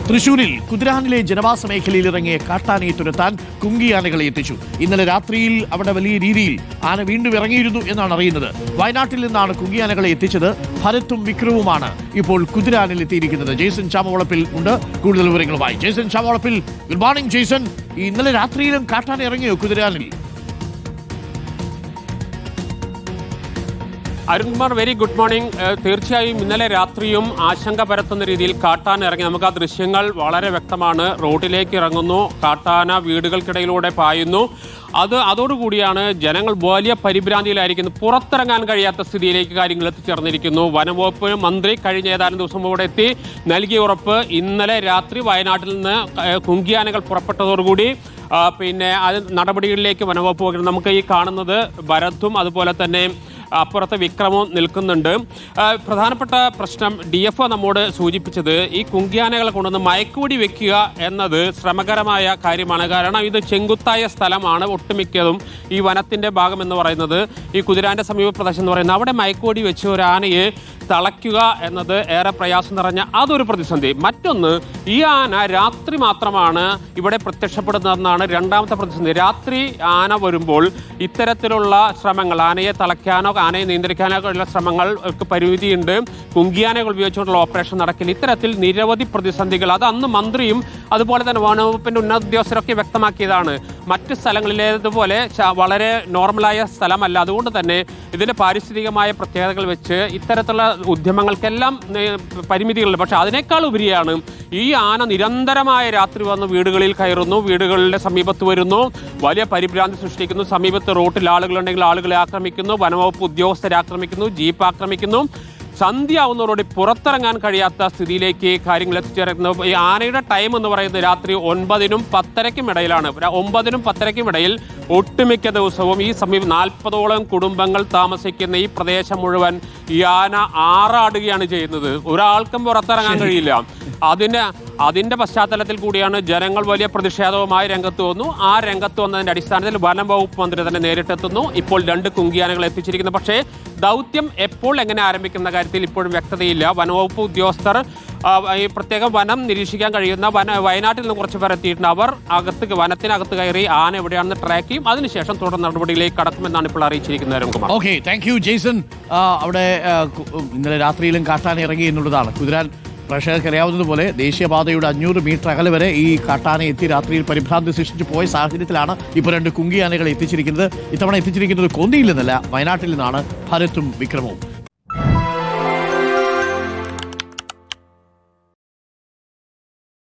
തൃശൂരിൽ കുതിരാനിലെ ജനവാസ മേഖലയിൽ ഇറങ്ങിയ കാട്ടാനയെ തുരത്താൻ കുങ്കിയാനകളെ എത്തിച്ചു. ഇന്നലെ രാത്രിയിൽ അവിടെ വലിയ രീതിയിൽ ആന വീണ്ടും ഇറങ്ങിയിരുന്നു എന്നാണ് അറിയുന്നത്. വയനാട്ടിൽ നിന്നാണ് കുങ്കിയാനകളെ എത്തിച്ചത്. ഭരത്തും വിക്രവുമാണ് ഇപ്പോൾ കുതിരാനിൽ എത്തിയിരിക്കുന്നത്. ജെയ്സൺ ചാമവളപ്പിൽ ഉണ്ട് കൂടുതൽ വിവരങ്ങളുമായി. Jaison Chamavalappil, good morning Jaison. ഇന്നലെ രാത്രിയിലും കാട്ടാന ഇറങ്ങിയോ കുതിരാനിൽ? Arunkumar, very good morning. തീർച്ചയായും ഇന്നലെ രാത്രിയും ആശങ്ക പരത്തുന്ന രീതിയിൽ കാട്ടാന ഇറങ്ങി. നമുക്ക് ആ ദൃശ്യങ്ങൾ വളരെ വ്യക്തമാണ്. റോഡിലേക്ക് ഇറങ്ങുന്നു, കാട്ടാന വീടുകൾക്കിടയിലൂടെ പായുന്നു. അതോടുകൂടിയാണ് ജനങ്ങൾ വലിയ പരിഭ്രാന്തിയിലായിരിക്കുന്നത്. പുറത്തിറങ്ങാൻ കഴിയാത്ത സ്ഥിതിയിലേക്ക് കാര്യങ്ങൾ എത്തിച്ചേർന്നിരിക്കുന്നു. വനംവകുപ്പ് മന്ത്രി കഴിഞ്ഞ ഏതാനും ദിവസം കൂടെ എത്തി നൽകിയ ഉറപ്പ് ഇന്നലെ രാത്രി വയനാട്ടിൽ നിന്ന് കുങ്കിയാനകൾ പുറപ്പെട്ടതോടുകൂടി അത് നടപടികളിലേക്ക് വനംവകുപ്പ് പോകുന്നു. നമുക്ക് ഈ കാണുന്നത് ഭരത്തും അതുപോലെ തന്നെ അപ്പുറത്ത് വിക്രമവും നിൽക്കുന്നുണ്ട്. പ്രധാനപ്പെട്ട പ്രശ്നം DFO നമ്മോട് സൂചിപ്പിച്ചത് ഈ കുങ്കിയാനകളെ കൊണ്ടുവന്ന് മയക്കുവെടി വെക്കുക എന്നത് ശ്രമകരമായ കാര്യമാണ്. കാരണം ഇത് ചെങ്കുത്തായ സ്ഥലമാണ്. ഒട്ടുമിക്കതും ഈ വനത്തിൻ്റെ ഭാഗം എന്ന് പറയുന്നത് ഈ കുതിരാൻ്റെ സമീപ പ്രദേശം എന്ന് പറയുന്നത് അവിടെ മയക്കുവെടി വെച്ച് ഒരു ആനയെ തളയ്ക്കുക എന്നത് ഏറെ പ്രയാസം നിറഞ്ഞ അതൊരു പ്രതിസന്ധി. മറ്റൊന്ന്, ഈ ആന രാത്രി മാത്രമാണ് ഇവിടെ പ്രത്യക്ഷപ്പെടുന്നതെന്നാണ് രണ്ടാമത്തെ പ്രതിസന്ധി. രാത്രി ആന വരുമ്പോൾ ഇത്തരത്തിലുള്ള ശ്രമങ്ങൾ, ആനയെ തളയ്ക്കാനോ ആനയെ നിയന്ത്രിക്കാനോ ഉള്ള ശ്രമങ്ങൾക്ക് പരിമിതിയുണ്ട്. കുങ്കിയാനകൾ ഉപയോഗിച്ചുകൊണ്ടുള്ള ഓപ്പറേഷൻ നടക്കില്ല. ഇത്തരത്തിൽ നിരവധി പ്രതിസന്ധികൾ അത് അന്ന് മന്ത്രിയും അതുപോലെ തന്നെ വനവകുപ്പിൻ്റെ ഉന്നത ഉദ്യോഗസ്ഥരൊക്കെ വ്യക്തമാക്കിയതാണ്. മറ്റ് സ്ഥലങ്ങളിലേതുപോലെ വളരെ നോർമലായ സ്ഥലമല്ല. അതുകൊണ്ട് തന്നെ ഇതിൻ്റെ പാരിസ്ഥിതികമായ പ്രത്യേകതകൾ വെച്ച് ഇത്തരത്തിലുള്ള ഉദ്യമങ്ങൾക്കെല്ലാം പരിമിതികളുണ്ട്. പക്ഷേ അതിനേക്കാൾ ഉപരിയാണ് ഈ ആന നിരന്തരമായ രാത്രി വന്ന് വീടുകളിൽ കയറുന്നു, വീടുകളുടെ സമീപത്ത് വരുന്നു, വലിയ പരിഭ്രാന്തി സൃഷ്ടിക്കുന്നു. സമീപത്ത് റോട്ടിൽ ആളുകളുണ്ടെങ്കിൽ ആളുകളെ ആക്രമിക്കുന്നു, വനവകുപ്പ് ഉദ്യോഗസ്ഥരെ ആക്രമിക്കുന്നു, ജീപ്പ് ആക്രമിക്കുന്നു. സന്ധ്യയാവുന്നതോടെ പുറത്തിറങ്ങാൻ കഴിയാത്ത സ്ഥിതിയിലേക്ക് കാര്യങ്ങൾ എത്തിച്ചേർക്കുന്നു. ഈ ആനയുടെ ടൈം എന്ന് പറയുന്നത് രാത്രി 9-നും 10-നും ഇടയിലാണ്. 9-നും 10-നും ഇടയിൽ ഒട്ടുമിക്ക ദിവസവും ഈ സമീപം 40ഓളം കുടുംബങ്ങൾ താമസിക്കുന്ന ഈ പ്രദേശം മുഴുവൻ ഈ ആന ആറാടുകയാണ് ചെയ്യുന്നത്. ഒരാൾക്കും പുറത്തിറങ്ങാൻ കഴിയില്ല. അതിൻ്റെ പശ്ചാത്തലത്തിൽ കൂടിയാണ് ജനങ്ങൾ വലിയ പ്രതിഷേധവുമായി രംഗത്ത് വന്നു. ആ രംഗത്ത് വന്നതിൻ്റെ അടിസ്ഥാനത്തിൽ വനം വകുപ്പ് മന്ത്രി തന്നെ നേരിട്ടെത്തുന്നു. ഇപ്പോൾ 2 കുങ്കിയാനകൾ എത്തിച്ചിരിക്കുന്നു. പക്ഷേ ദൗത്യം എപ്പോൾ എങ്ങനെ ആരംഭിക്കുന്ന കാര്യത്തിൽ ഇപ്പോഴും വ്യക്തതയില്ല. വനവകുപ്പ് ഉദ്യോഗസ്ഥർ ഈ പ്രത്യേകം വനം നിരീക്ഷിക്കാൻ കഴിയുന്ന വയനാട്ടിൽ നിന്ന് കുറച്ച് പേർ എത്തിയിട്ടുണ്ട്. അവർ വനത്തിനകത്ത് കയറി ആന എവിടെയാണെന്ന് ട്രാക്ക് ചെയ്യും. അതിനുശേഷം തുടർ നടപടികളിലേക്ക് കടക്കുമെന്നാണ് ഇപ്പോൾ അറിയിച്ചിരിക്കുന്നത്. Okay, thank you Jason. അവിടെ ഇന്നലെ രാത്രിയിലും കാട്ടാന ഇറങ്ങി എന്നുള്ളതാണ്. കുതിരാൻ പ്രേക്ഷകർക്ക് അറിയാവുന്നതുപോലെ ദേശീയപാതയുടെ 500 മീറ്റർ അകലെ വരെ ഈ കാട്ടാന എത്തി രാത്രിയിൽ പരിഭ്രാന്തി സൃഷ്ടിച്ചു പോയ സാഹചര്യത്തിലാണ് ഇപ്പോൾ 2 കുങ്കിയാനകളെ എത്തിച്ചിരിക്കുന്നത്. ഇത്തവണ എത്തിച്ചിരിക്കുന്നത് കൊന്നിയിൽ നിന്നല്ല, വയനാട്ടിൽ നിന്നാണ് ഭരത്തും വിക്രമവും.